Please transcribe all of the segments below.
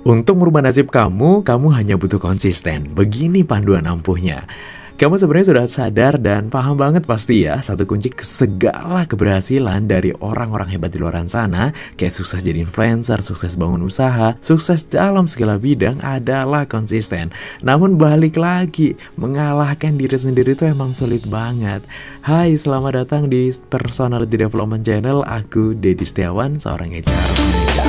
Untuk merubah nasib kamu hanya butuh konsisten. Begini panduan ampuhnya. Kamu sebenarnya sudah sadar dan paham banget pasti ya, satu kunci segala keberhasilan dari orang-orang hebat di luar sana, kayak sukses jadi influencer, sukses bangun usaha, sukses dalam segala bidang adalah konsisten. Namun balik lagi, mengalahkan diri sendiri itu emang sulit banget. Hai, selamat datang di Personality Development Channel. Aku Dedi Setiawan, seorang HR manager.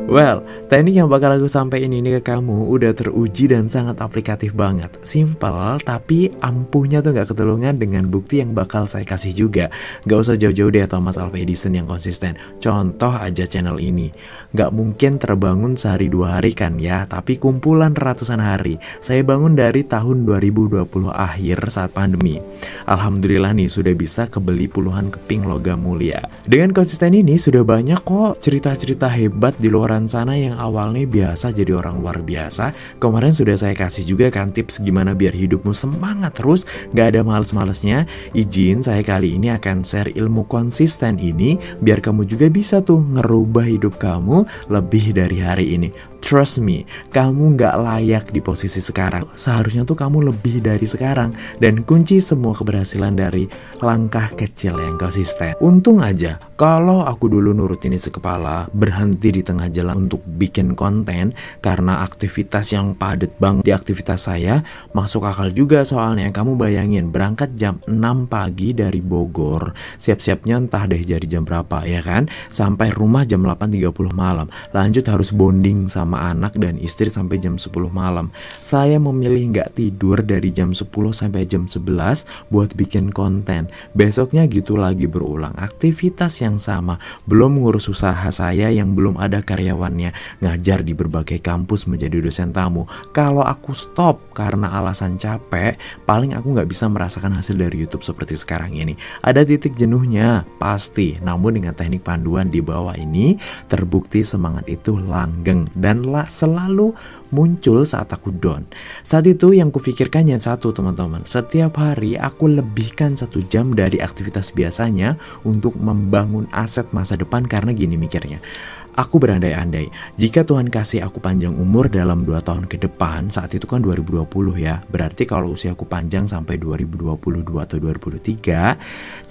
Well, teknik yang bakal aku sampaikan ini ke kamu udah teruji dan sangat aplikatif banget. Simple, tapi ampuhnya tuh gak ketulungan dengan bukti yang bakal saya kasih juga. Gak usah jauh-jauh deh Thomas Alva Edison yang konsisten. Contoh aja channel ini. Gak mungkin terbangun sehari dua hari kan ya, tapi kumpulan ratusan hari. Saya bangun dari tahun 2020 akhir saat pandemi. Alhamdulillah nih sudah bisa kebeli puluhan keping logam mulia. Dengan konsisten ini sudah banyak kok cerita-cerita hebat di luar sana yang awalnya biasa jadi orang luar biasa. Kemarin sudah saya kasih juga kan tips gimana biar hidupmu semangat terus, gak ada males-malesnya. Izin saya kali ini akan share ilmu konsisten ini biar kamu juga bisa tuh ngerubah hidup kamu lebih dari hari ini. Trust me, kamu gak layak di posisi sekarang. Seharusnya tuh kamu lebih dari sekarang. Dan kunci semua keberhasilan dari langkah kecil yang konsisten. Untung aja, kalau aku dulu nurut ini sekepala, berhenti di tengah jalan untuk bikin konten karena aktivitas yang padat banget di aktivitas saya, masuk akal juga soalnya. Kamu bayangin, berangkat jam 6 pagi dari Bogor, siap-siapnya entah deh jadi jam berapa ya kan, sampai rumah jam 8.30 malam, lanjut harus bonding sama anak dan istri sampai jam 10 malam. Saya memilih nggak tidur dari jam 10 sampai jam 11 buat bikin konten. Besoknya gitu lagi berulang, aktivitas yang sama, belum ngurus usaha saya yang belum ada karyawannya, ngajar di berbagai kampus menjadi dosen tamu. Kalau aku stop karena alasan capek, paling aku nggak bisa merasakan hasil dari YouTube seperti sekarang ini. Ada titik jenuhnya pasti, namun dengan teknik panduan di bawah ini terbukti semangat itu langgeng dan selalu muncul saat aku down. Saat itu yang kupikirkan yang satu teman-teman, setiap hari aku lebihkan 1 jam dari aktivitas biasanya untuk membangun aset masa depan. Karena gini mikirnya, aku berandai-andai, jika Tuhan kasih aku panjang umur dalam 2 tahun ke depan, saat itu kan 2020 ya, berarti kalau usia aku panjang sampai 2022 atau 2023,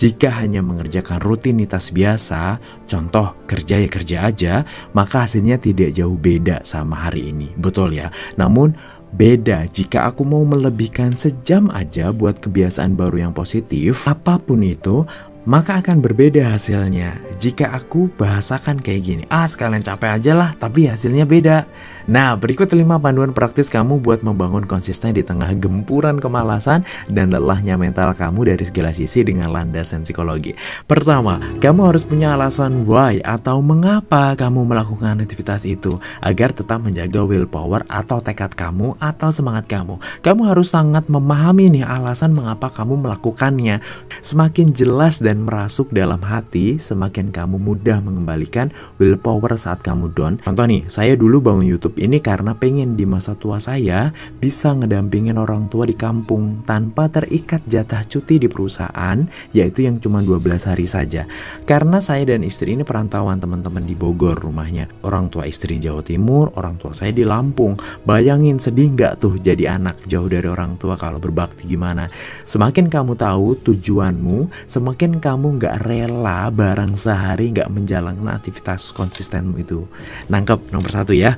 jika hanya mengerjakan rutinitas biasa, contoh kerja ya kerja aja, maka hasilnya tidak jauh beda sama hari ini, betul ya. Namun beda jika aku mau melebihkan sejam aja buat kebiasaan baru yang positif, apapun itu, maka akan berbeda hasilnya. Jika aku bahasakan kayak gini, sekalian capek aja lah, tapi hasilnya beda. Nah, berikut 5 panduan praktis kamu buat membangun konsisten di tengah gempuran kemalasan dan lelahnya mental kamu dari segala sisi dengan landasan psikologi. Pertama, kamu harus punya alasan why atau mengapa kamu melakukan aktivitas itu agar tetap menjaga willpower atau tekad kamu atau semangat kamu. Kamu harus sangat memahami nih alasan mengapa kamu melakukannya. Semakin jelas dan merasuk dalam hati, semakin kamu mudah mengembalikan willpower saat kamu down. Contoh nih, saya dulu bangun YouTube ini karena pengen di masa tua saya bisa ngedampingin orang tua di kampung tanpa terikat jatah cuti di perusahaan, yaitu yang cuma 12 hari saja. Karena saya dan istri ini perantauan teman-teman di Bogor rumahnya. Orang tua istri Jawa Timur, orang tua saya di Lampung. Bayangin sedih nggak tuh jadi anak jauh dari orang tua kalau berbakti gimana? Semakin kamu tahu tujuanmu, semakin kamu nggak rela barang sehari nggak menjalankan aktivitas konsistenmu itu. Nangkep nomor 1 ya.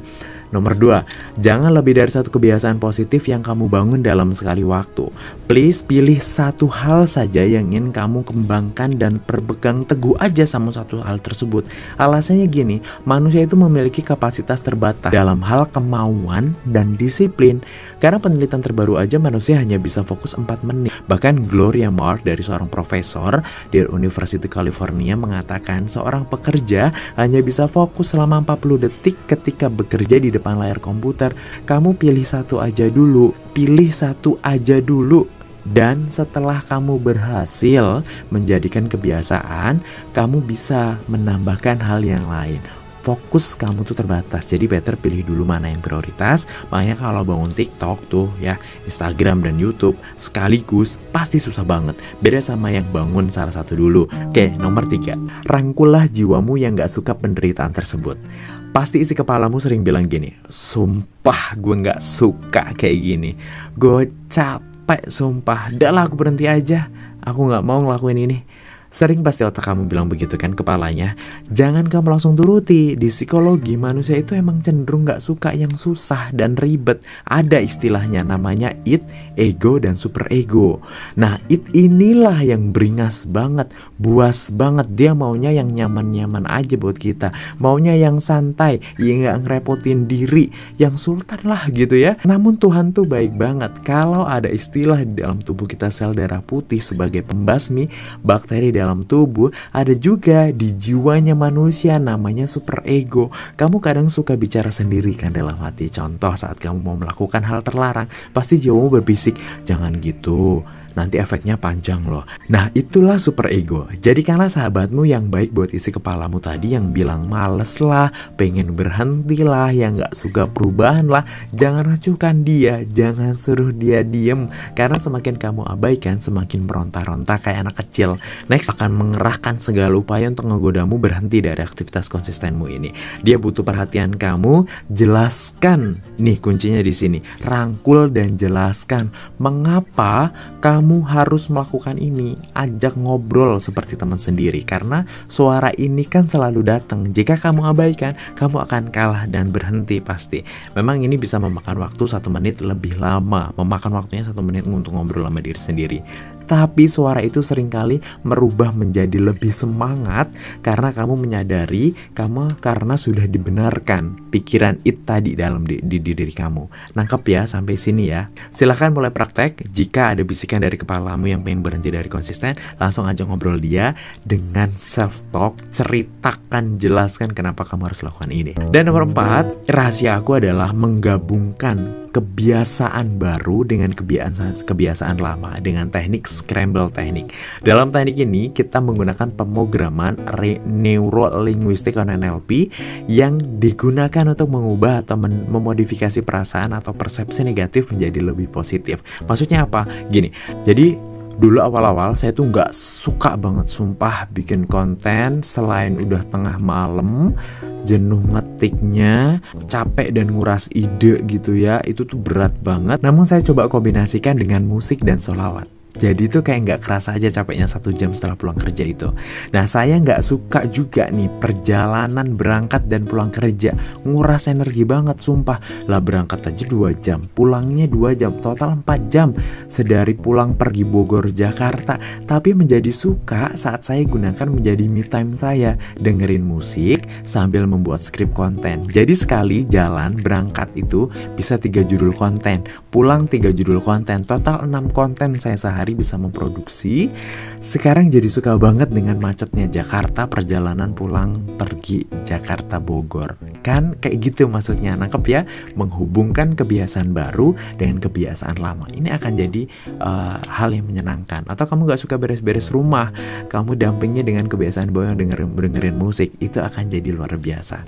Nomor 2, jangan lebih dari 1 kebiasaan positif yang kamu bangun dalam sekali waktu. Please pilih 1 hal saja yang ingin kamu kembangkan dan berpegang teguh aja sama 1 hal tersebut. Alasannya gini, manusia itu memiliki kapasitas terbatas dalam hal kemauan dan disiplin. Karena penelitian terbaru aja manusia hanya bisa fokus 4 menit. Bahkan Gloria Moore dari seorang profesor di University California mengatakan seorang pekerja hanya bisa fokus selama 40 detik ketika bekerja di depan layar komputer. Kamu pilih 1 aja dulu. Pilih 1 aja dulu. Dan setelah kamu berhasil menjadikan kebiasaan, kamu bisa menambahkan hal yang lain. fokus kamu tuh terbatas. Jadi better pilih dulu mana yang prioritas. Makanya kalau bangun TikTok tuh ya, Instagram dan YouTube sekaligus pasti susah banget. Beda sama yang bangun salah satu dulu. Oke, nomor 3, rangkullah jiwamu yang gak suka penderitaan tersebut. Pasti isi kepalamu sering bilang gini, sumpah gue gak suka kayak gini, gue capek sumpah, udah lah aku berhenti aja, aku gak mau ngelakuin ini. Sering pasti otak kamu bilang begitu kan kepalanya. Jangan kamu langsung turuti. Di psikologi manusia itu emang cenderung gak suka yang susah dan ribet. Ada istilahnya namanya id, ego, dan super ego. Nah id inilah yang beringas banget, buas banget. Dia maunya yang nyaman-nyaman aja buat kita, maunya yang santai, yang gak ngerepotin diri, yang sultan lah gitu ya. Namun Tuhan tuh baik banget. Kalau ada istilah di dalam tubuh kita sel darah putih sebagai pembasmi bakteri dalam tubuh, ada juga di jiwanya manusia namanya super ego. Kamu kadang suka bicara sendiri kan dalam hati. Contoh saat kamu mau melakukan hal terlarang, pasti jiwamu berbisik, jangan gitu, nanti efeknya panjang loh. Nah itulah super ego. Jadikanlah sahabatmu yang baik buat isi kepalamu tadi, yang bilang males lah, pengen berhenti lah, yang gak suka perubahan lah. Jangan acuhkan dia, jangan suruh dia diem. Karena semakin kamu abaikan, semakin meronta-ronta kayak anak kecil. Next akan mengerahkan segala upaya untuk ngegodamu berhenti dari aktivitas konsistenmu ini. Dia butuh perhatian kamu. Jelaskan, nih kuncinya di sini, rangkul dan jelaskan mengapa kamu harus melakukan ini. Ajak ngobrol seperti teman sendiri, karena suara ini kan selalu datang. Jika kamu abaikan, kamu akan kalah dan berhenti pasti. Memang ini bisa memakan waktu 1 menit lebih lama, memakan waktunya 1 menit untuk ngobrol sama diri sendiri. Tapi suara itu seringkali merubah menjadi lebih semangat karena kamu menyadari karena sudah dibenarkan pikiran it tadi dalam di diri kamu. Nangkep ya sampai sini ya. Silahkan mulai praktek. Jika ada bisikan dari kepalamu yang pengen berhenti dari konsisten, langsung aja ngobrol dia dengan self talk. Ceritakan, jelaskan kenapa kamu harus lakukan ini. Dan nomor 4, rahasia aku adalah menggabungkan kebiasaan baru dengan kebiasaan lama dengan teknik scramble teknik. Dalam teknik ini kita menggunakan pemrograman neurolinguistik atau NLP yang digunakan untuk mengubah atau memodifikasi perasaan atau persepsi negatif menjadi lebih positif. Maksudnya apa? Gini, jadi dulu awal-awal saya tuh nggak suka banget sumpah bikin konten. Selain udah tengah malam, jenuh ngetiknya, capek dan nguras ide gitu ya, itu tuh berat banget. Namun saya coba kombinasikan dengan musik dan sholawat. Jadi tuh kayak nggak kerasa aja capeknya 1 jam setelah pulang kerja itu. Nah saya nggak suka juga nih perjalanan berangkat dan pulang kerja, nguras energi banget sumpah. Lah berangkat aja 2 jam, pulangnya 2 jam, total 4 jam sedari pulang pergi Bogor Jakarta. Tapi menjadi suka saat saya gunakan menjadi me time saya, dengerin musik sambil membuat skrip konten. Jadi sekali jalan berangkat itu bisa 3 judul konten, pulang 3 judul konten, total 6 konten saya sehari bisa memproduksi. Sekarang jadi suka banget dengan macetnya Jakarta, perjalanan pulang pergi Jakarta Bogor. Kan kayak gitu maksudnya, nangkep ya? Menghubungkan kebiasaan baru dengan kebiasaan lama. Ini akan jadi hal yang menyenangkan. Atau kamu gak suka beres-beres rumah, kamu dampingnya dengan kebiasaan baru yang dengerin musik. Itu akan jadi luar biasa.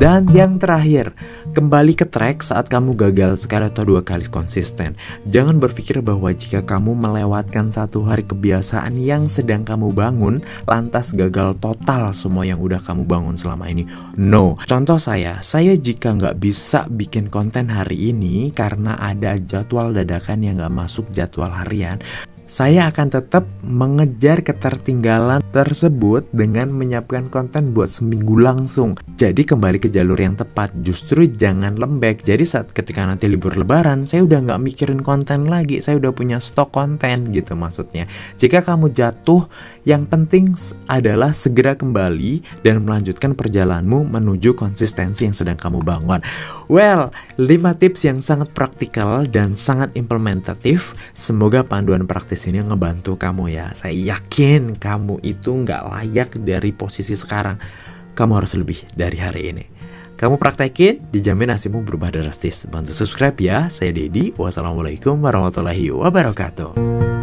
Dan yang terakhir, kembali ke track saat kamu gagal sekali atau 2 kali konsisten. Jangan berpikir bahwa jika kamu melewatkan 1 hari kebiasaan yang sedang kamu bangun, lantas gagal total semua yang udah kamu bangun selama ini. No. Contoh saya jika nggak bisa bikin konten hari ini karena ada jadwal dadakan yang nggak masuk jadwal harian, saya akan tetap mengejar ketertinggalan tersebut dengan menyiapkan konten buat seminggu langsung. Jadi kembali ke jalur yang tepat, justru jangan lembek. Jadi saat ketika nanti libur lebaran, saya udah gak mikirin konten lagi, saya udah punya stok konten gitu maksudnya. Jika kamu jatuh, yang penting adalah segera kembali dan melanjutkan perjalananmu menuju konsistensi yang sedang kamu bangun. Well, 5 tips yang sangat praktikal dan sangat implementatif. Semoga panduan praktis ini ngebantu kamu ya. Saya yakin kamu itu nggak layak dari posisi sekarang. Kamu harus lebih dari hari ini. Kamu praktekin, dijamin nasibmu berubah drastis. Bantu subscribe ya. Saya Dedi. Wassalamualaikum warahmatullahi wabarakatuh.